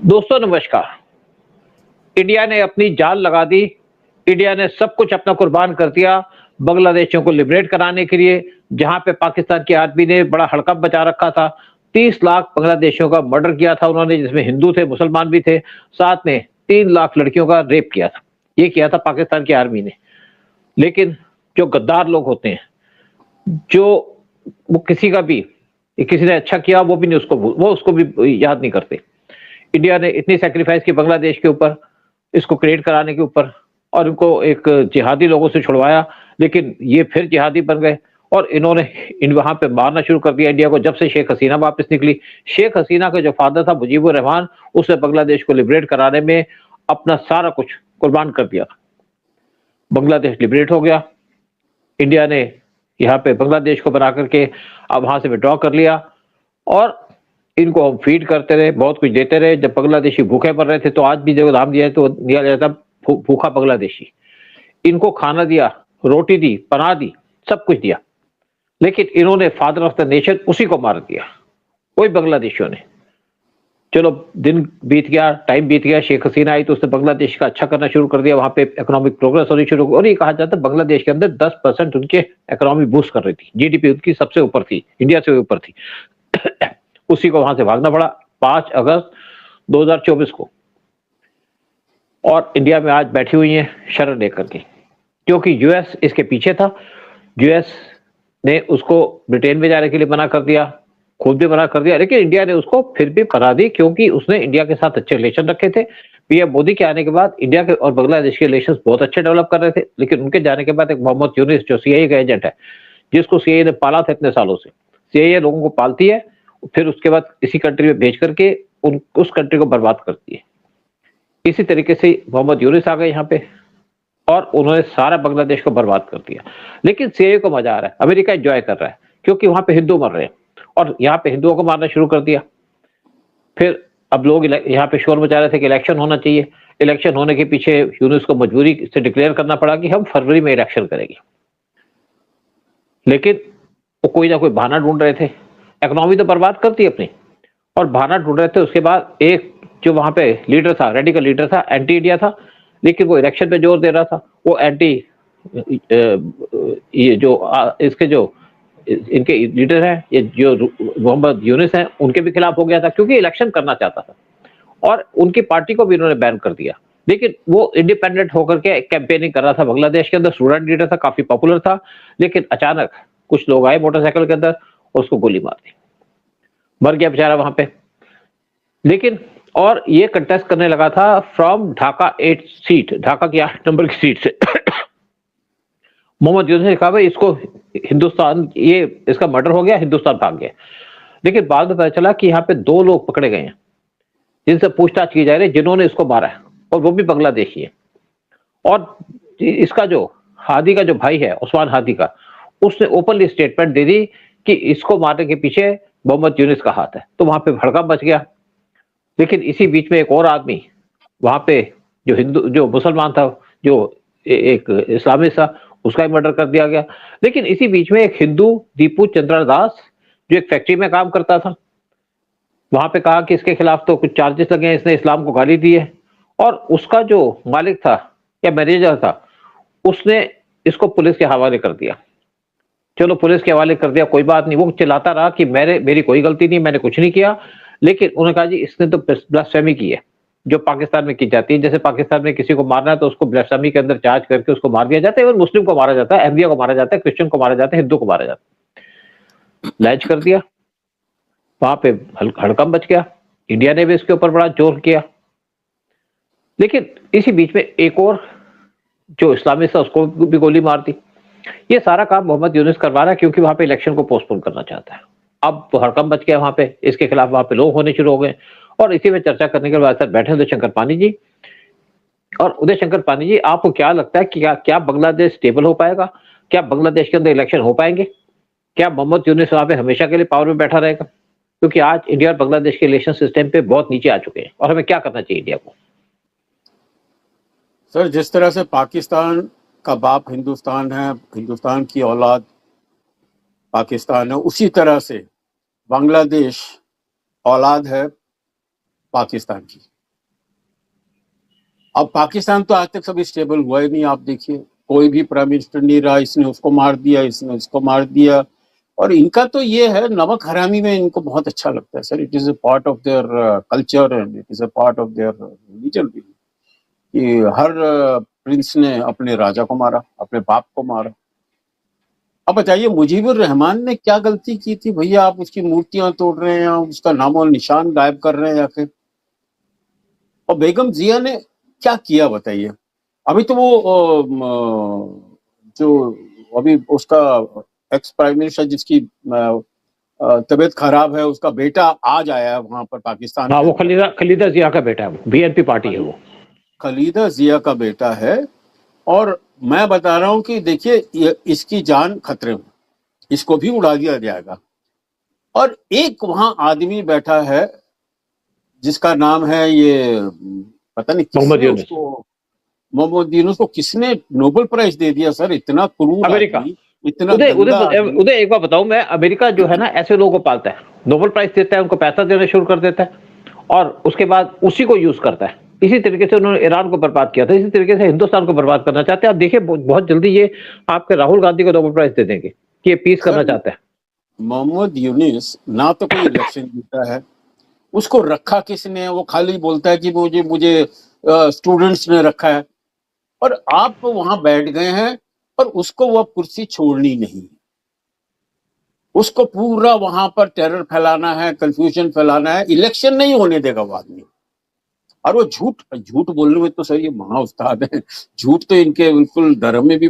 दोस्तों नमस्कार। इंडिया ने अपनी जान लगा दी। इंडिया ने सब कुछ अपना कुर्बान कर दिया बांग्लादेशियों को लिबरेट कराने के लिए, जहां पे पाकिस्तान की आर्मी ने बड़ा हड़कंप मचा रखा था। 30 लाख बांग्लादेशियों का मर्डर किया था उन्होंने, जिसमें हिंदू थे, मुसलमान भी थे। साथ में 3 लाख लड़कियों का रेप किया था। ये किया था पाकिस्तान की आर्मी ने। लेकिन जो गद्दार लोग होते हैं, जो वो किसी ने अच्छा किया वो भी नहीं, वो उसको भी याद नहीं करते। इंडिया ने इतनी सैक्रिफाइस की बांग्लादेश के ऊपर, इसको क्रिएट कराने के ऊपर, और इनको एक जिहादी लोगों से छुड़वाया, लेकिन ये फिर जिहादी बन गए और इन्होंने इन वहां पे मारना शुरू कर दिया इंडिया को। जब से शेख हसीना वापस निकली, शेख हसीना का जो फादर था मुजीबुर रहमान, उसने बांग्लादेश को लिबरेट कराने में अपना सारा कुछ कुर्बान कर दिया। बांग्लादेश लिबरेट हो गया। इंडिया ने यहाँ पे बांग्लादेश को बना करके अब वहां से विड्रॉ कर लिया, और इनको हम फीड करते रहे, बहुत कुछ देते रहे। जब बांग्लादेशी भूखे मर रहे थे तो आज भी जो नाम दिया है तो दिया जाता भूखा बांग्लादेशी। इनको खाना दिया, रोटी दी, पनाह दी, सब कुछ दिया, लेकिन इन्होंने फादर ऑफ द नेशन उसी को मार दिया, वही बांग्लादेशियों ने। चलो दिन बीत गया, टाइम बीत गया, शेख हसीना आई तो उसने बांग्लादेश का अच्छा करना शुरू कर दिया, वहां पे इकोनॉमिक प्रोग्रेस होनी शुरू हो। और ये कहा जाता है बांग्लादेश के अंदर 10% उनके इकोनॉमी बूस्ट कर रही थी, जीडीपी उनकी सबसे ऊपर थी, इंडिया से ऊपर थी। उसी को वहां से भागना पड़ा 5 अगस्त 2024 को, और इंडिया में आज बैठी हुई है शरण लेकर के, क्योंकि यूएस इसके पीछे था। यूएस ने उसको ब्रिटेन में जाने के लिए मना कर दिया, खुद भी मना कर दिया, लेकिन इंडिया ने उसको फिर भी पना दी, क्योंकि उसने इंडिया के साथ अच्छे रिलेशन रखे थे। पीएम मोदी के आने के बाद इंडिया के और बांग्लादेश के रिलेशन बहुत अच्छे डेवलप कर रहे थे, लेकिन उनके जाने के बाद एक मोहम्मद यूनिस, जो सीआईए का एजेंट है, जिसको सीआईए ने पाला था इतने सालों से, सीआईए लोगों को पालती है, फिर उसके बाद इसी कंट्री में भेज करके उस कंट्री को बर्बाद करती है। इसी तरीके से मोहम्मद यूनिस आ गए यहाँ पे, और उन्होंने सारा बांग्लादेश को बर्बाद कर दिया। लेकिन सीआईए को मजा आ रहा है, अमेरिका एंजॉय कर रहा है, क्योंकि वहां पे हिंदू मर रहे हैं, और यहाँ पे हिंदुओं को मारना शुरू कर दिया। फिर अब लोग यहाँ पे शोर मचा रहे थे कि इलेक्शन होना चाहिए। इलेक्शन होने के पीछे यूनिस को मजबूरी से डिक्लेयर करना पड़ा कि हम फरवरी में इलेक्शन करेंगे, लेकिन वो कोई ना कोई बहाना ढूंढ रहे थे। इकोनॉमी तो बर्बाद करती अपनी, और बहाना ढूंढ रहे थे। उसके बाद एक जो वहां पे लीडर था, रेडिकल लीडर था, एंटी इंडिया था, लेकिन वो इलेक्शन पे जोर दे रहा था। वो एंटी ये जो इसके जो इनके लीडर हैं, ये जो मोहम्मद यूनिस हैं, उनके भी खिलाफ हो गया था, क्योंकि इलेक्शन करना चाहता था, और उनकी पार्टी को भी इन्होंने बैन कर दिया। लेकिन वो इंडिपेंडेंट होकर के कैंपेनिंग कर रहा था बांग्लादेश के अंदर, स्टूडेंट लीडर था, काफी पॉपुलर था। लेकिन अचानक कुछ लोग आए मोटरसाइकिल के अंदर, उसको गोली मार दी, मर गया बेचारा वहां पे। लेकिन और ये कंटेस्ट करने लगा था फ्रॉम ढाका 8 सीट, ढाका की 8 नंबर की सीट से। मोहम्मद यूनुस ने कहा भाई इसको हिंदुस्तान, ये इसका मर्डर हो गया, हिंदुस्तान भाग गया। लेकिन बाद में पता चला कि यहाँ पे 2 लोग पकड़े गए हैं जिनसे पूछताछ की जा रही है, जिन्होंने इसको मारा है, और वो भी बांग्लादेशी है। और इसका जो हादी का जो भाई है, उस्मान हादी का, उसने ओपनली स्टेटमेंट दे दी कि इसको मारने के पीछे मोहम्मद यूनुस का हाथ है। तो वहां पे भड़का मच गया। लेकिन इसी बीच में एक और आदमी वहां पे, जो मुसलमान था, जो एक इस्लामिस्ट था, उसका भी मर्डर कर दिया गया। लेकिन इसी बीच में एक हिंदू, दीपू चंद्र दास, जो एक फैक्ट्री में काम करता था, वहां पे कहा कि इसके खिलाफ तो कुछ चार्जेस लगे हैं, इसने इस्लाम को गाली दी है। और उसका जो मालिक था या मैनेजर था, उसने इसको पुलिस के हवाले कर दिया। चलो पुलिस के हवाले कर दिया, कोई बात नहीं। वो चिल्लाता रहा कि मेरी कोई गलती नहीं, मैंने कुछ नहीं किया। लेकिन उन्होंने कहा जी इसने तो ब्लास्फेमी की है, जो पाकिस्तान में की जाती है। जैसे पाकिस्तान में किसी को मारना है तो उसको ब्लास्फेमी के अंदर चार्ज करके उसको मार दिया जाता है। इवन मुस्लिम को मारा जाता है, अहमदिया को मारा जाता है, क्रिश्चियन को मारा जाता है, हिंदू को मारा जाता है। लैंच कर दिया, वहां पे हड़कंप बच गया। इंडिया ने भी इसके ऊपर बड़ा जोर किया। लेकिन इसी बीच में एक और जो इस्लामिस्ट था, उसको भी गोली मार दी। ये सारा काम मोहम्मद यूनुस करवा रहा है, क्योंकि वहां पे इलेक्शन को पोस्टपोन करना चाहता है। अब तो हड़कंप बच गया वहां पे, इसके खिलाफ वहां पे लोग होने शुरू हो गए। और इसी में चर्चा करने के बाद सर बैठे उदय शंकर पानी जी। और उदय शंकर पानी जी, आपको क्या लगता है कि क्या बांग्लादेश स्टेबल हो पाएगा? क्या बांग्लादेश के अंदर इलेक्शन हो पाएंगे? क्या मोहम्मद यूनुस वहां पे हमेशा के लिए पावर में बैठा रहेगा? क्योंकि आज इंडिया और बांग्लादेश के रिलेशन सिस्टम पे बहुत नीचे आ चुके हैं, और हमें क्या करना चाहिए इंडिया को? सर, जिस तरह से पाकिस्तान का बाप हिंदुस्तान है, हिंदुस्तान की औलाद पाकिस्तान है, उसी तरह से बांग्लादेश औलाद है पाकिस्तान की। अब पाकिस्तान तो आज तक कभी स्टेबल हुआ ही नहीं। आप देखिए, कोई भी प्राइम मिनिस्टर नहीं रहा, इसने उसको मार दिया, इसने उसको मार दिया। और इनका तो ये है, नमक हरामी में इनको बहुत अच्छा लगता है sir. It is a part of their culture and it is a part of their religion भी, कि हर प्रिंस ने अपने राजा को मारा, अपने बाप को मारा। अब बताइए, मुजीबुर रहमान ने क्या गलती की थी भैया? आप उसकी मूर्तियां तोड़ रहे हैं, आप उसका नामो निशान गायब कर रहे हैं आखिर। और बेगम जिया ने क्या किया बताइए? अभी तो वो जो अभी उसका एक्स प्राइम मिनिस्टर जिसकी तबीयत खराब है, उसका बेटा आज आया है वहां पर पाकिस्तान हाँ, के वो अंदर। खलीदा जिया का बेटा है, वो बीएनपी पार्टी है वो। खलीदा जिया का बेटा है। और मैं बता रहा हूं कि देखिए, इसकी जान खतरे में, इसको भी उड़ा दिया जाएगा। और एक वहां आदमी बैठा है जिसका नाम है ये, पता नहीं मोहम्मद किसने यूनुस, उसको, मोहम्मद यूनुस को किसने नोबेल प्राइज दे दिया सर? इतना क्रूर अमेरिका। आदमी, इतना उदय गंदा उदय आदमी। उदय एक बार बताऊं, मैं अमेरिका जो है ना ऐसे लोगों को पालता है, नोबेल प्राइज देता है, उनको पैसा देना शुरू कर देता है और उसके बाद उसी को यूज करता है। इसी तरीके से उन्होंने ईरान को बर्बाद किया था, इसी तरीके से हिंदुस्तान को बर्बाद करना चाहते हैं। आप देखिए बहुत जल्दी ये आपके राहुल गांधी को नोबेल प्राइज दे देंगे कि ये पीस करना सर, चाहते हैं। मोहम्मद यूनुस ना तो कोई इलेक्शन जीता है, उसको रखा किसने? वो खाली बोलता है कि मुझे मुझे स्टूडेंट्स ने रखा है। और आप वहां बैठ गए हैं और उसको वो कुर्सी छोड़नी नहीं। उसको पूरा वहां पर टेरर फैलाना है, कंफ्यूजन फैलाना है, इलेक्शन नहीं होने देगा वो आदमी। और वो झूठ झूठ बोलने में तो सर ये महा उस्ताद है। झूठ तो इनके बिल्कुल धर्म में भी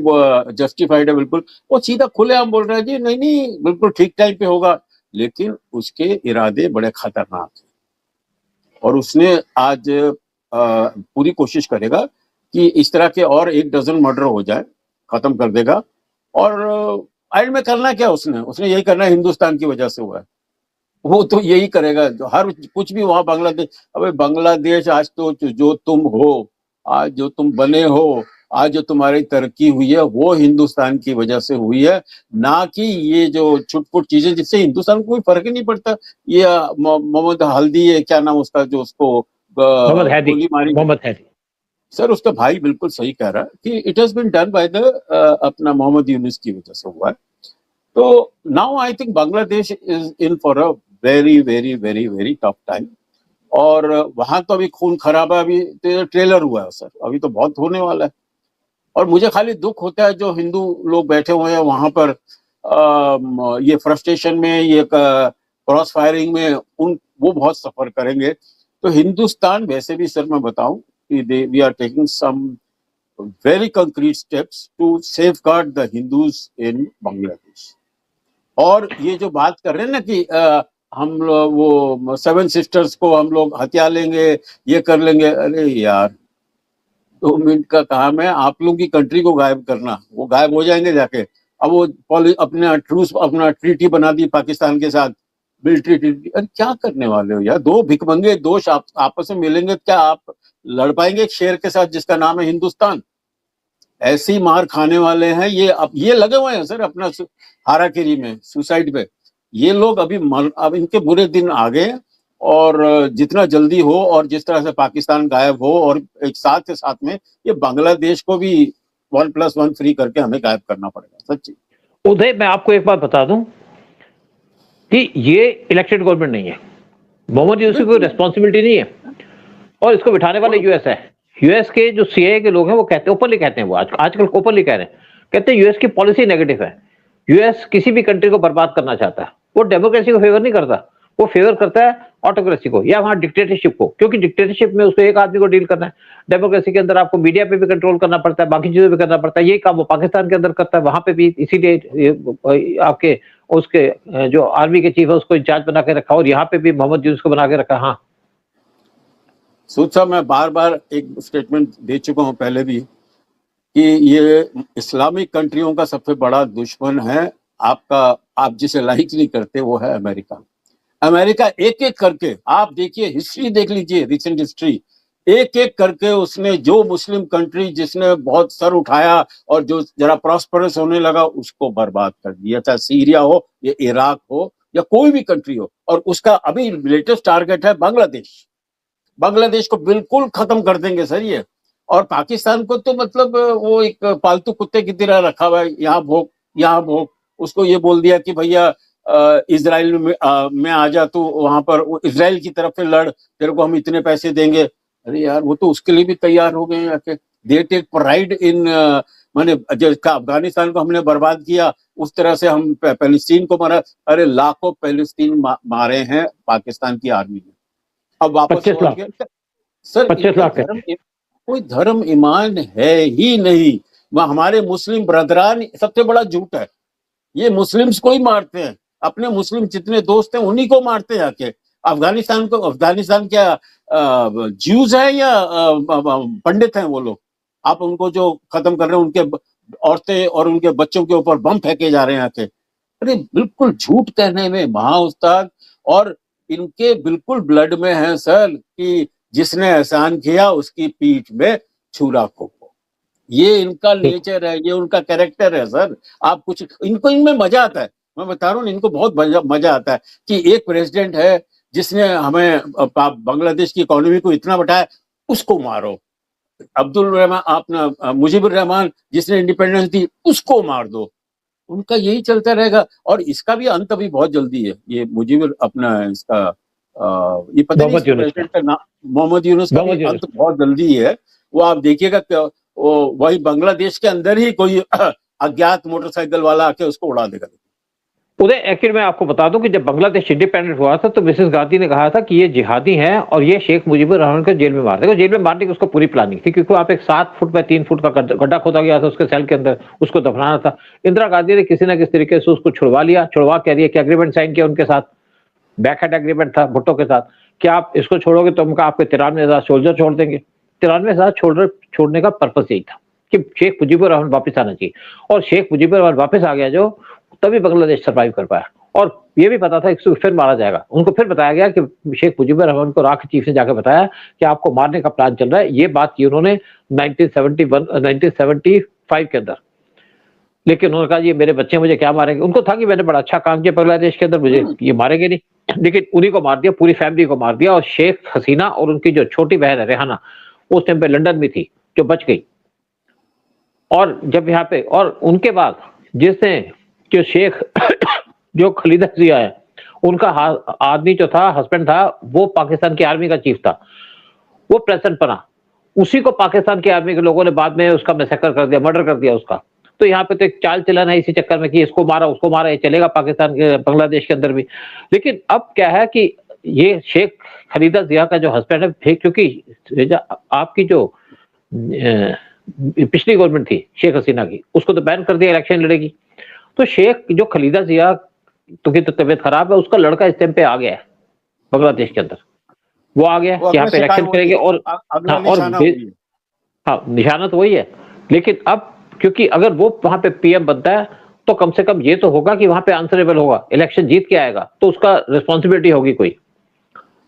जस्टिफाइड है बिल्कुल। वो सीधा खुलेआम बोल रहा है जी, नहीं नहीं बिल्कुल ठीक टाइम पे होगा। लेकिन उसके इरादे बड़े खतरनाक हैं। और उसने आज पूरी कोशिश करेगा कि इस तरह के और 1 डज़न मर्डर हो जाए, खत्म कर देगा। और एंड में करना क्या उसने? उसने यही करना है, हिंदुस्तान की वजह से हुआ है। वो तो यही करेगा, जो हर कुछ भी वहां बांग्लादेश। अबे बांग्लादेश आज तो जो तुम हो, आज जो तुम बने हो, आज जो तुम्हारी तरक्की हुई है, वो हिंदुस्तान की वजह से हुई है, ना कि ये जो छुटपुट चीजें जिससे हिंदुस्तान को कोई फर्क ही नहीं पड़ता। ये मोहम्मद हल्दी है, क्या नाम उसका, जो उसको मोहम्मद हैदी, गोली मारी गई। मोहम्मद हैदी। सर, उसका भाई बिल्कुल सही कह रहा है कि it has been done by the अपना मोहम्मद यूनुस की वजह से हुआ है। तो now I think Bangladesh is in for a very very very very tough time. और वहां तो अभी खून खराबा, अभी तो ट्रेलर हुआ है सर, अभी तो बहुत होने वाला है। और मुझे खाली दुख होता है जो हिंदू लोग बैठे हुए हैं वहां पर, ये फ्रस्ट्रेशन में, ये क्रॉस फायरिंग में, उन वो बहुत सफर करेंगे। तो हिंदुस्तान वैसे भी सर मैं बताऊं कि we are taking some very concrete steps to safeguard the Hindus in Bangladesh. और ये जो बात कर रहे हैं ना कि हम लोग वो 7 सिस्टर्स को हम लोग हथिया लेंगे, ये कर लेंगे, अरे यार 2 मिनट का काम है आप लोगों की कंट्री को गायब करना, वो गायब हो जाएंगे जाके। अब वो अपना ट्रूस, अपना ट्रीटी बना दी पाकिस्तान के साथ, मिलिट्री ट्रीटी। अरे क्या करने वाले हो यार? 2 भिखमंगे दोस्त आपस में मिलेंगे, क्या आप लड़ पाएंगे एक शेर के साथ जिसका नाम है हिंदुस्तान? ऐसी मार खाने वाले हैं ये। अब ये लगे हुए हैं सर अपना हाराकिरी में, सुसाइड पे। ये लोग अब इनके बुरे दिन आ गए। और जितना जल्दी हो और जिस तरह से पाकिस्तान गायब हो, और एक साथ के साथ में ये बांग्लादेश को भी 1+1 फ्री करके हमें गायब करना पड़ेगा सच्ची। उदय, मैं आपको एक बात बता दूं कि ये इलेक्टेड गवर्नमेंट नहीं है, मोहम्मद यूनुस की कोई बिल्कुल रेस्पॉन्सिबिलिटी नहीं है और इसको बिठाने वाले नहीं। यूएस है। यूएस के जो सीआईए के लोग हैं वो कहते हैं, ओपनली कहते हैं, वो आजकल ओपनली कह रहे हैं, कहते हैं यूएस की पॉलिसी नेगेटिव है। यूएस किसी भी कंट्री को बर्बाद करना चाहता है, वो डेमोक्रेसी को फेवर नहीं करता, वो फेवर करता है ऑटोक्रेसी को या वहां डिक्टेटरशिप को, क्योंकि डिक्टेटरशिप में उसको एक आदमी को डील करना है। डेमोक्रेसी के अंदर आपको मीडिया पे भी कंट्रोल करना पड़ता है, बाकी चीजों पे करना पड़ता है। ये काम वो पाकिस्तान के अंदर करता है, वहां पे भी। इसीलिए आपके उसके जो आर्मी के चीफ है उसको इंचार्ज बना के रखा, और यहाँ पे भी मोहम्मद यूनुस को बना के रखा। हाँ, सूद साहब, मैं बार बार एक स्टेटमेंट दे चुका हूं पहले भी कि ये इस्लामिक कंट्रियों का सबसे बड़ा दुश्मन है आपका, आप जिसे लाइक नहीं करते, वो है अमेरिका। अमेरिका एक एक करके, आप देखिए हिस्ट्री देख लीजिए, रिसेंट हिस्ट्री, एक एक करके उसने जो मुस्लिम कंट्री जिसने बहुत सर उठाया और जो जरा प्रॉस्परस होने लगा, उसको बर्बाद कर दिया। चाहे सीरिया हो या इराक हो या कोई भी कंट्री हो। और उसका अभी लेटेस्ट टारगेट है बांग्लादेश। बांग्लादेश को बिल्कुल खत्म कर देंगे सर ये। और पाकिस्तान को तो मतलब वो एक पालतू कुत्ते की तरह रखा हुआ है, यहाँ भोग यहाँ भोग। उसको ये बोल दिया कि भैया इजराइल में आ जा, तू वहां पर इजराइल की तरफ से लड़, तेरे को हम इतने पैसे देंगे। अरे यार, वो तो उसके लिए भी तैयार हो गए हैं। दे टेक प्राइड इन, माने जैसे अफगानिस्तान को हमने बर्बाद किया, उस तरह से हम पैलेस्टीन को मारा। अरे लाखों पैलेस्टीन मारे हैं पाकिस्तान की आर्मी ने, अब वापस 25 लौट लाख गए। सर 25 इनका लाख है। कोई धर्म ईमान है ही नहीं। हमारे मुस्लिम ब्रदरान सबसे बड़ा झूठ है, ये मुस्लिम्स को ही मारते हैं, अपने मुस्लिम जितने दोस्त हैं उन्हीं को मारते हैं आके। अफगानिस्तान क्या ज्यूज है या पंडित हैं वो लोग? आप उनको जो खत्म कर रहे हैं, उनके औरतें और उनके बच्चों के ऊपर बम फेंके जा रहे हैं आके। अरे बिल्कुल झूठ कहने में महा उस्ताद। और इनके बिल्कुल ब्लड में है सर कि जिसने एहसान किया उसकी पीठ में छुरा घोंपो। ये इनका नेचर है, ये उनका कैरेक्टर है सर। आप कुछ इनको, इनमें मजा आता है, मैं बता रहा हूँ, इनको बहुत मजा आता है कि एक प्रेसिडेंट है जिसने हमें बांग्लादेश की इकोनॉमी को इतना बढ़ाया, उसको मारो। अब्दुल रहमान, अपना मुजीबुर रहमान जिसने इंडिपेंडेंस दी, उसको मार दो। उनका यही चलता रहेगा और इसका भी अंत अभी बहुत जल्दी है। ये मुजीबुर अपना इसका ये पता नहीं मोहम्मद इसके यूनुस का, प्रेसिडेंट का नाम, मोहम्मद यूनुस का भी मोहम्मद यूनुस। अंत बहुत जल्दी है। वो आप देखिएगा वही बांग्लादेश के अंदर ही कोई अज्ञात मोटरसाइकिल वाला आके उसको उड़ा देगा। उदय, एक्चुअली मैं आपको बता दूं कि जब बांग्लादेश इंडिपेंडेंट हुआ था तो मिसेस गांधी ने कहा था कि ये जिहादी हैं और ये शेख मुजीबुर रहमान को जेल में मार देगा। जेल में मारने की उसको पूरी प्लानिंग थी, क्योंकि आप एक 7 फुट बाय 3 फुट का गड्ढा खोदा गया था उसके सेल के अंदर, उसको दफनाना था। इंदिरा गांधी ने किसी ना किसी तरीके से उसको छुड़वा लिया, छुड़वा कह रही है कि एग्रीमेंट साइन किया उनके साथ, बैकहेड एग्रीमेंट था भुट्टो के साथ कि आप इसको छोड़ोगे तो हम आपके 93,000 सोल्जर छोड़ देंगे। 93,000 छोड़ने का पर्पस यही था कि शेख मुजीबुर रहमान वापस आना चाहिए, और शेख मुजीबुर रहमान वापस आ गया जो, तभी बांग्लादेश सर्वाइव कर पाया। और ये भी पता था इसको फिर मारा जाएगा। उनको फिर बताया गया कि शेख मुजीबुर रहमान को राख चीफ ने जाकर बताया कि आपको मारने का प्लान चल रहा है। ये बात की उन्होंने 1975 के अंदर। लेकिन उन्होंने कहा ये मेरे बच्चे मुझे क्या मारेंगे। उनको था कि मैंने बड़ा अच्छा काम किया बांग्लादेश के अंदर, मुझे ये मारेंगे नहीं। लेकिन उन्हीं को मार दिया, पूरी फैमिली को मार दिया। और शेख हसीना और उनकी जो छोटी बहन है रेहाना, उस टाइम पे लंदन में थी, जो बच गई। और जब यहाँ पे, और उनके बाद जिसने, जो शेख जो खलीदा जिया है, उनका आदमी जो था, हस्बैंड था, वो पाकिस्तान की आर्मी का चीफ था, वो प्रेसिडेंट बना। उसी को पाकिस्तान की आर्मी के लोगों ने बाद में उसका मैसेकर कर दिया, मर्डर कर दिया उसका। तो यहाँ पे तो एक चाल चलन है इसी चक्कर में कि इसको मारा उसको मारा, ये चलेगा पाकिस्तान के, बांग्लादेश के अंदर भी। लेकिन अब क्या है कि ये शेख खलीदा जिया का जो हस्बैंड है, क्योंकि आपकी जो पिछली गवर्नमेंट थी शेख हसीना की, उसको तो बैन कर दिया, इलेक्शन लड़ेगी। तो शेख जो खलीदा जिया तो की तो तबीयत खराब है, उसका लड़का इस टाइम पे आ गया है बांग्लादेश के अंदर। वो आ गया कि यहाँ पे इलेक्शन करेंगे और अगला निशाना वही है। हाँ, निशाना तो वही है। लेकिन अब क्योंकि अगर वो वहां पे पीएम बनता है तो कम से कम ये तो होगा कि वहां पे आंसरेबल होगा, इलेक्शन जीत के आएगा तो उसका रिस्पॉन्सिबिलिटी होगी कोई।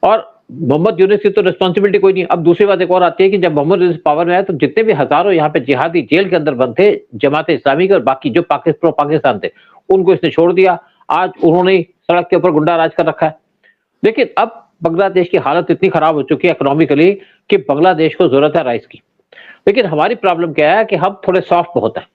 और मोहम्मद यूनुस की तो रिस्पॉन्सिबिलिटी कोई नहीं। अब दूसरी बात एक और आती है कि जब मोहम्मद यूनुस पावर में आए तो जितने भी हजारों यहाँ पे जिहादी जेल के अंदर बंद थे, जमात इस्लामी के और बाकी जो पाकिस्तान थे, उनको इसने छोड़ दिया। आज उन्होंने सड़क के ऊपर गुंडा राज कर रखा है। लेकिन अब बांग्लादेश की हालत इतनी खराब हो चुकी है इकोनॉमिकली कि बांग्लादेश को जरूरत है राइस की। लेकिन हमारी प्रॉब्लम क्या है कि हम थोड़े सॉफ्ट बहुत है।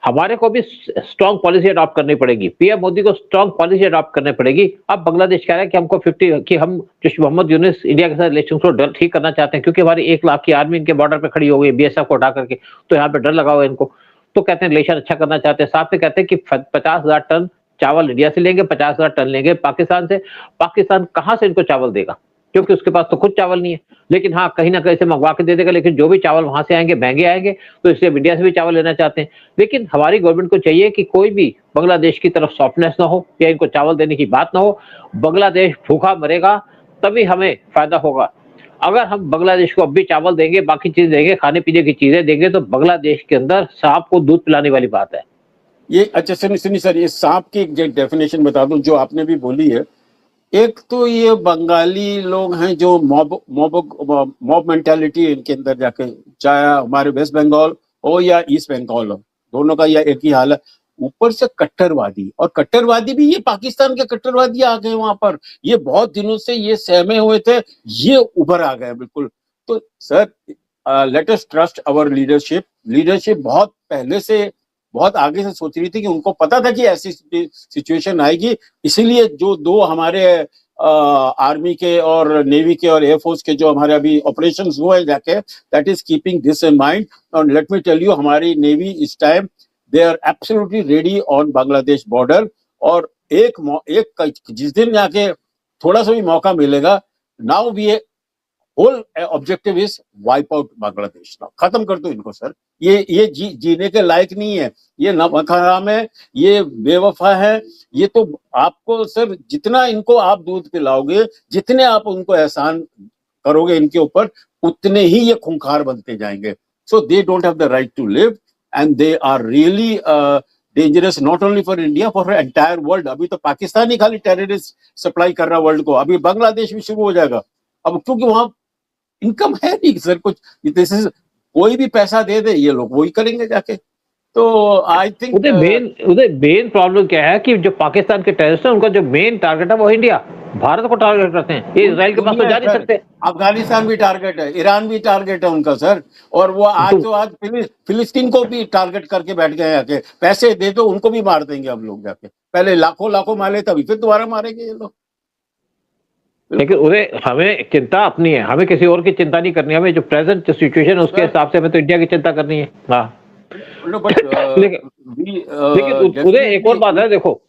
हमारे को भी स्ट्रॉन्ग पॉलिसी अडॉप्ट करनी पड़ेगी, पीएम मोदी को स्ट्रॉन्ग पॉलिसी अडॉप्ट करनी पड़ेगी। अब बांग्लादेश कह रहा है कि हमको 50 कि हम जो मोहम्मद यूनुस इंडिया के साथ रिलेशन को ठीक करना चाहते हैं, क्योंकि हमारी 1 लाख की आर्मी इनके बॉर्डर पे खड़ी हो गई बीएसएफ को हटा करके, तो यहाँ पे डर लगा हुआ है इनको। तो कहते हैं रिलेशन अच्छा करना चाहते हैं। साथ में कहते हैं कि 50,000 टन चावल इंडिया से लेंगे, 50,000 टन लेंगे पाकिस्तान से। पाकिस्तान कहां से इनको चावल देगा, क्योंकि उसके पास तो खुद चावल नहीं है। लेकिन हाँ, कहीं ना कहीं से मंगवा के दे देगा। लेकिन जो भी चावल वहां से आएंगे महंगे आएंगे, तो इसलिए इंडिया से भी चावल लेना चाहते हैं। लेकिन हमारी गवर्नमेंट को चाहिए कि कोई भी बांग्लादेश की तरफ सॉफ्टनेस ना हो या इनको चावल देने की बात ना हो। बांग्लादेश भूखा मरेगा तभी हमें फायदा होगा। अगर हम बांग्लादेश को अब भी चावल देंगे, बाकी चीज देंगे, खाने पीने की चीजें देंगे, तो बांग्लादेश के अंदर सांप को दूध पिलाने वाली बात है ये। अच्छा सुनिए सर, ये सांप की एक डेफिनेशन बता दूं जो आपने भी बोली है। एक तो ये बंगाली लोग हैं जो मॉब मेंटालिटी इनके अंदर जाके, चाहे हमारे वेस्ट बंगाल हो या ईस्ट बंगाल हो, दोनों का यह एक ही हाल है। ऊपर से कट्टरवादी, और कट्टरवादी भी ये पाकिस्तान के कट्टरवादी आ गए वहां पर। ये बहुत दिनों से ये सहमे हुए थे, ये उभर आ गए बिल्कुल। तो sir let us trust our leadership बहुत पहले से बहुत आगे से सोच रही थी कि उनको पता था कि ऐसी सिचुएशन आएगी, इसीलिए जो दो हमारे आर्मी के और नेवी के और एयरफोर्स के जो हमारे अभी ऑपरेशंस हुए हैं जाके, that is keeping this in mind. और लेट मी टेल यू, हमारी नेवी इस time they are absolutely ready on Bangladesh border. और एक जिस दिन जाके थोड़ा सा भी मौका मिलेगा, now we whole objective is wipe out Bangladesh. खत्म कर दो इनको सर, ये जीने के लायक नहीं है, ये नमक हराम है, ये बेवफा है। ये तो आपको सर जितना इनको आप दूध पिलाओगे, जितने आप उनको एहसान करोगे इनके ऊपर, उतने ही ये खूंखार बनते जाएंगे। So they don't have the right to live and they are really dangerous not only for India, for entire world. अभी तो पाकिस्तान ही खाली टेररिस्ट सप्लाई कर रहा है वर्ल्ड को, अभी बांग्लादेश भी शुरू हो जाएगा। अब क्योंकि वहां इनकम है नहीं सर कुछ, कोई भी पैसा दे दे ये लोग वही करेंगे जाके। तो आई थिंक उधर मेन प्रॉब्लम क्या है कि जो पाकिस्तान के टेररिस्ट हैं उनका जो मेन टारगेट है वो इंडिया, भारत को टारगेट करते हैं। ये इजराइल के पास तो जा नहीं सकते। अफगानिस्तान भी टारगेट है, ईरान भी टारगेट है उनका सर। और वो आज फिलिस्तीन को भी टारगेट करके बैठ गए आके, पैसे दे दो उनको भी मार देंगे हम लोग जाके। पहले लाखों मारे, तभी फिर दोबारा मारेंगे ये लोग। लेकिन उन्हें हमें चिंता अपनी है, हमें किसी और की चिंता नहीं करनी। हमें जो प्रेजेंट सिचुएशन है उसके हिसाब से हमें तो इंडिया की चिंता करनी है। हाँ लेकिन उधर एक और बात है, देखो।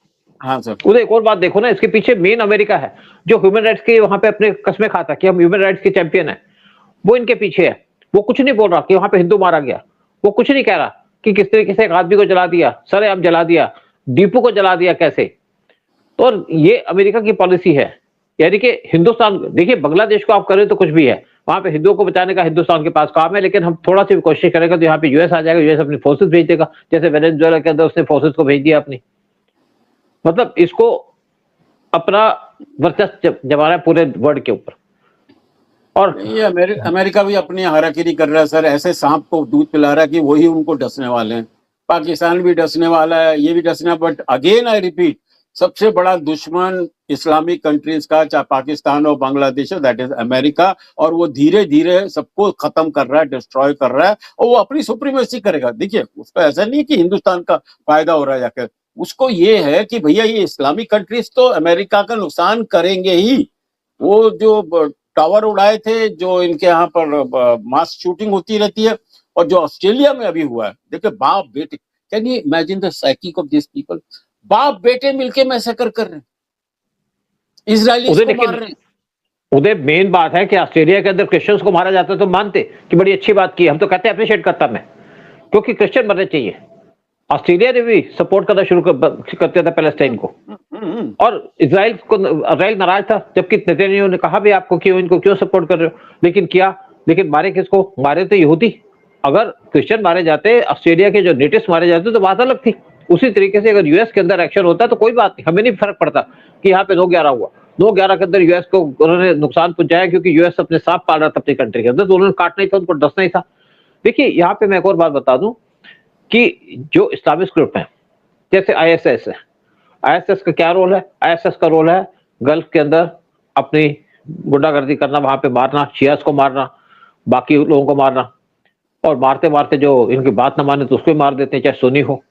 हाँ सर, उधर एक और बात देखो ना, इसके पीछे मेन अमेरिका है जो ह्यूमन राइट्स की वहां पे अपने कस्में खाता कि हम ह्यूमन राइट्स के चैंपियन है। वो इनके पीछे है। वो कुछ नहीं बोल रहा कि वहां पे हिंदू मारा गया, वो कुछ नहीं कह रहा कि किस तरीके से एक आदमी को जला दिया, सरेआम जला दिया, दीपू को जला दिया कैसे। तो ये अमेरिका की पॉलिसी है, यानी कि हिंदुस्तान, देखिए बांग्लादेश को आप करें तो कुछ भी है, वहां पे हिंदुओं को बचाने का हिंदुस्तान के पास काम है। लेकिन हम थोड़ा सी भी कोशिश करेंगे तो यहाँ पे यूएस आ जाएगा, यूएस अपनी फोर्सेस भेज देगा, जैसे वेनेजुएला के अंदर उसने फोर्सेस को भेज दिया अपनी। मतलब इसको अपना वर्चस्व जमाना है पूरे वर्ल्ड के ऊपर। और ये अमेरिका भी अपनी हाराकिरी कर रहा है सर, ऐसे सांप को दूध पिला रहा है कि वही उनको डसने वाले हैं। पाकिस्तान भी डसने वाला है, ये भी डसना। बट अगेन आई रिपीट, सबसे बड़ा दुश्मन इस्लामिक कंट्रीज का, चाहे पाकिस्तान और बांग्लादेश, दैट इज अमेरिका। और वो धीरे धीरे सबको खत्म कर रहा है, डिस्ट्रॉय कर रहा है, और वो अपनी सुप्रीमेसी करेगा। देखिए उसका ऐसा नहीं कि हिंदुस्तान का फायदा हो रहा है जाकर, उसको ये है कि भैया ये इस्लामिक कंट्रीज तो अमेरिका का नुकसान करेंगे ही। वो जो टावर उड़ाए थे, जो इनके यहाँ पर मास शूटिंग होती रहती है, और जो ऑस्ट्रेलिया में अभी हुआ है, देखिए बाप बेटे, can you imagine the psychic of this people? बाप बेटे मिलके मैसेकर कर रहे हैं, इजरायली को मार रहे हैं। उधर मेन बात है कि ऑस्ट्रेलिया के अंदर क्रिश्चियंस को मारा जाता है तो मानते कि बड़ी अच्छी बात की, हम तो कहते हैं अप्रिशिएट करता मैं, क्योंकि क्रिश्चियन मरने चाहिए। ऑस्ट्रेलिया ने भी सपोर्ट करना शुरू कर दिया था पैलेस्टाइन को, और इजराइल नाराज था, जबकि नेतन्याहू ने कहा भी आपको कि इनको क्यों सपोर्ट कर रहे हो, लेकिन किया। लेकिन मारे किसको? मारे तो यहूदी। अगर क्रिश्चियन मारे जाते, ऑस्ट्रेलिया के जो नेटिव्स मारे जाते तो बात अलग थी। उसी तरीके से अगर यूएस के अंदर एक्शन होता तो कोई बात नहीं, हमें नहीं फर्क पड़ता कि यहाँ पे 9/11 हुआ। 9/11 के अंदर यूएस को उन्होंने नुकसान पहुंचाया क्योंकि यूएस अपने सांप पाल रहा था अपनी कंट्री के अंदर, तो उन्होंने काटना ही था, उनको डसना ही था। देखिए यहाँ पे मैं एक और बात बता दूं कि जो इस्लामिक ग्रुप है जैसे आईएसएस है, आईएसएस का क्या रोल है? आईएसएस का रोल है गल्फ के अंदर अपनी गुंडागर्दी करना, वहां पे मारना, शियास को मारना, बाकी लोगों को मारना, और मारते मारते जो इनकी बात न माने तो उसको मार देते हैं, चाहे सुन्नी हो।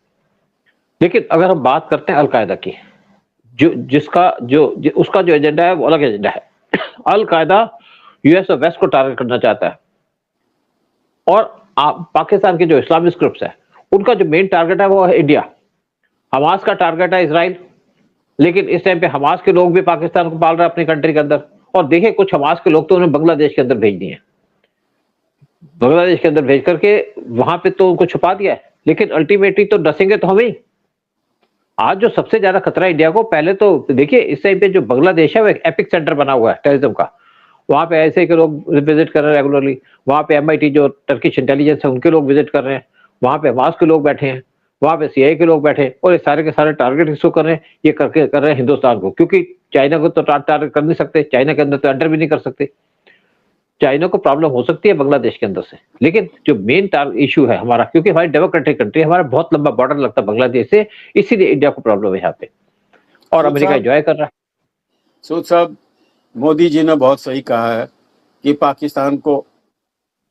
लेकिन अगर हम बात करते हैं अलकायदा की, उसका जो एजेंडा है वो अलग एजेंडा है। अलकायदा यूएस और वेस्ट को टारगेट करना चाहता है, और पाकिस्तान के जो इस्लामिक ग्रुप्स है उनका जो मेन टारगेट है वो है इंडिया। हमास का टारगेट है इजराइल, लेकिन इस टाइम पे हमास के लोग भी पाकिस्तान को पाल रहे हैं अपनी कंट्री के अंदर। और देखिए कुछ हमास के लोग तो उन्हें बांग्लादेश के अंदर भेज दिए, बांग्लादेश के अंदर भेज करके वहां पे तो उनको छुपा दिया है, लेकिन अल्टीमेटली तो डसेंगे तो हम ही। आज जो सबसे ज्यादा खतरा है इंडिया को, पहले तो देखिए इस टाइम पे जो बांग्लादेश है वो एक एपिक सेंटर बना हुआ है टेररिज्म का। वहां पे ऐसे के लोग विजिट कर रहे हैं रेगुलरली, वहां पे MIT जो टर्किश इंटेलिजेंस है उनके लोग विजिट कर रहे हैं, वहां पे हमास के लोग बैठे हैं, वहां पे CIA के लोग बैठे हैं, और ये सारे के सारे टारगेट किसको कर रहे हैं? ये कर रहे हैं हिंदुस्तान को, क्योंकि चाइना को तो टारगेट कर नहीं सकते, चाइना के अंदर तो एंटर भी नहीं कर सकते। चाइना को प्रॉब्लम हो सकती है बांग्लादेश के अंदर से, लेकिन जो मेन इशू है हमारा, क्योंकि हमारी डेमोक्रेटिक कंट्री, हमारा बहुत लंबा बॉर्डर लगता है बांग्लादेश से, इसीलिए इंडिया को प्रॉब्लम है यहाँ पे, और अमेरिका एंजॉय कर रहा है। सूद साहब, मोदी जी ने बहुत सही कहा है कि पाकिस्तान को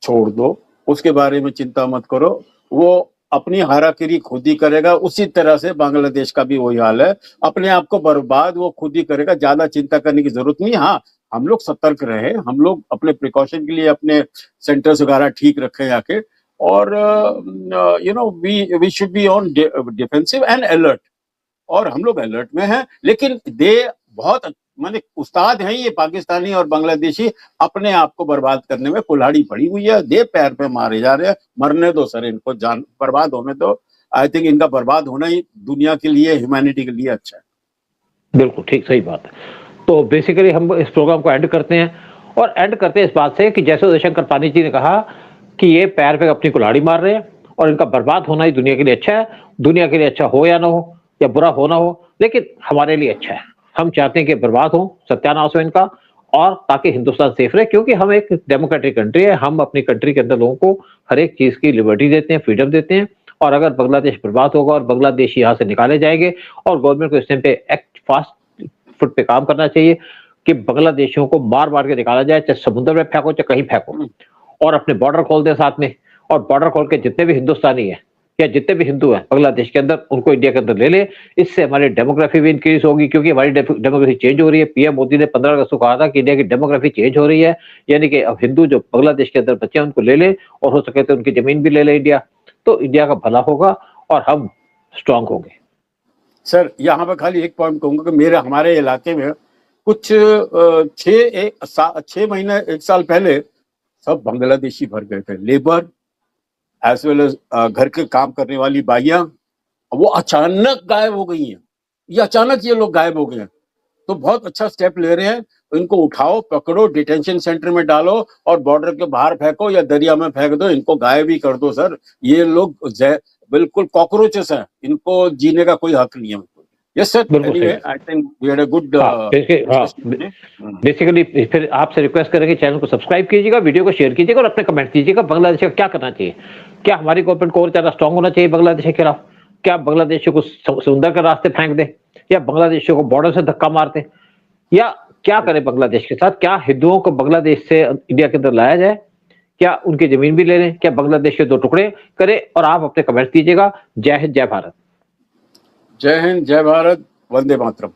छोड़ दो, उसके बारे में चिंता मत करो, वो अपनी हाराकिरी खुद ही करेगा। उसी तरह से बांग्लादेश का भी वही हाल है, अपने आप को बर्बाद वो खुद ही करेगा, ज्यादा चिंता करने की जरूरत नहीं। हाँ, हम लोग सतर्क रहे, हम लोग अपने प्रिकॉशन के लिए अपने सेंटर्स वगैरह ठीक रखें जाके, और we should be on defensive and alert, और हम लोग अलर्ट में हैं। लेकिन दे बहुत माने उस्ताद हैं ये पाकिस्तानी और बांग्लादेशी, अपने आप को बर्बाद करने में कुल्हाड़ी पड़ी हुई है, दे पैर पे मारे जा रहे हैं। मरने दो सर इनको, जान बर्बाद होने दो। आई थिंक इनका बर्बाद होना ही दुनिया के लिए, ह्यूमैनिटी के लिए अच्छा है। बिल्कुल ठीक, सही बात है। तो बेसिकली हम इस प्रोग्राम को एंड करते हैं, और एंड करते हैं इस बात से कि जैसे उदयशंकर पानी जी ने कहा कि ये पैर पे अपनी कुल्हाड़ी मार रहे हैं और इनका बर्बाद होना ही दुनिया के लिए अच्छा है। दुनिया के लिए अच्छा हो या ना हो, या बुरा हो ना हो, लेकिन हमारे लिए अच्छा है। हम चाहते हैं कि बर्बाद हो, सत्यानाश हो इनका, और ताकि हिंदुस्तान सेफ रहे, क्योंकि हम एक डेमोक्रेटिक कंट्री है। हम अपनी कंट्री के अंदर लोगों को हर एक चीज की लिबर्टी देते हैं, फ्रीडम देते हैं। और अगर बांग्लादेश बर्बाद होगा और बांग्लादेश यहाँ से निकाले जाएंगे, और गवर्नमेंट को इस टाइम पे एक्ट फास्ट फुट पे काम करना चाहिए कि बांग्लादेशियों को मार मार के निकाला जाए, चाहे समुद्र में फेंको चाहे कहीं फेंको, और अपने बॉर्डर खोल दें साथ में। और बॉर्डर खोल के जितने भी हिंदुस्तानी हैं या जितने भी हिंदू हैं बांग्लादेश के अंदर, उनको इंडिया के अंदर ले ले। इससे हमारी डेमोग्राफी भी इंक्रीज होगी, क्योंकि हमारी डेमोग्राफी चेंज हो रही है। पीएम मोदी ने 15 अगस्त को कहा था कि इंडिया की डेमोग्राफी चेंज हो रही है, यानी कि अब हिंदू जो बांग्लादेश के अंदर बच्चे हैं उनको ले ले, और हो सके तो उनकी जमीन भी ले ले इंडिया। तो इंडिया का भला होगा और हम स्ट्रांग होंगे। सर यहाँ पे खाली एक पॉइंट कहूंगा कि हमारे इलाके में कुछ 6 महीने 1 साल पहले सब बांग्लादेशी भर गए थे, लेबर एज वेल एज घर के काम करने वाली बाइयां। वो अचानक गायब हो गई हैं, ये अचानक ये लोग गायब हो गए हैं। तो बहुत अच्छा स्टेप ले रहे हैं, इनको उठाओ, पकड़ो, डिटेंशन सेंटर में डालो और बॉर्डर के बाहर फेंको या दरिया में फेंक दो, इनको गायब ही कर दो सर। ये लोग बिल्कुल कॉकरोचेस हैं, इनको जीने का कोई हक नहीं है। Yes sir, anyway I think we had a good basically फिर आपसे रिक्वेस्ट करेंगे चैनल को सब्सक्राइब कीजिएगा, वीडियो को शेयर कीजिएगा और अपने कमेंट दीजिएगा। बांग्लादेश का क्या करना चाहिए? क्या हमारी गवर्नमेंट को और ज्यादा स्ट्रांग होना चाहिए बांग्लादेश के खिलाफ? क्या बांग्लादेश को समुद्र के रास्ते फेंक दे, या बांग्लादेश को बॉर्डर से धक्का मार दे, या क्या करे बांग्लादेश के साथ? क्या हिंदुओं को बांग्लादेश से इंडिया के अंदर लाया जाए? क्या उनकी जमीन भी ले लें? क्या बांग्लादेश के 2 टुकड़े करे? और आप अपने कमेंट दीजिएगा। जय हिंद, जय भारत। जय हिंद, जय भारत, वंदे मातरम।